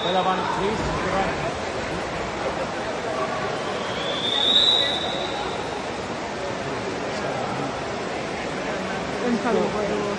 Pelavan Chris Grant. Un saludo.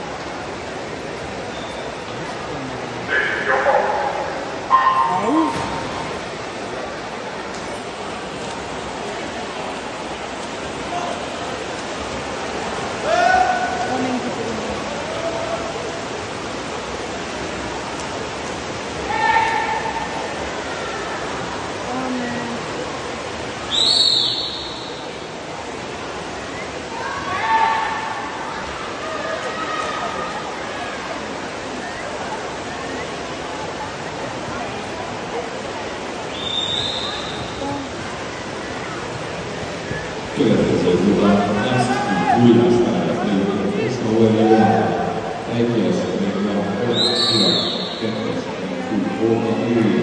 Következő után ezt újráspályát létrejött Osnabrück-ben, egy-egy még nem 5 kettes, 2 volt a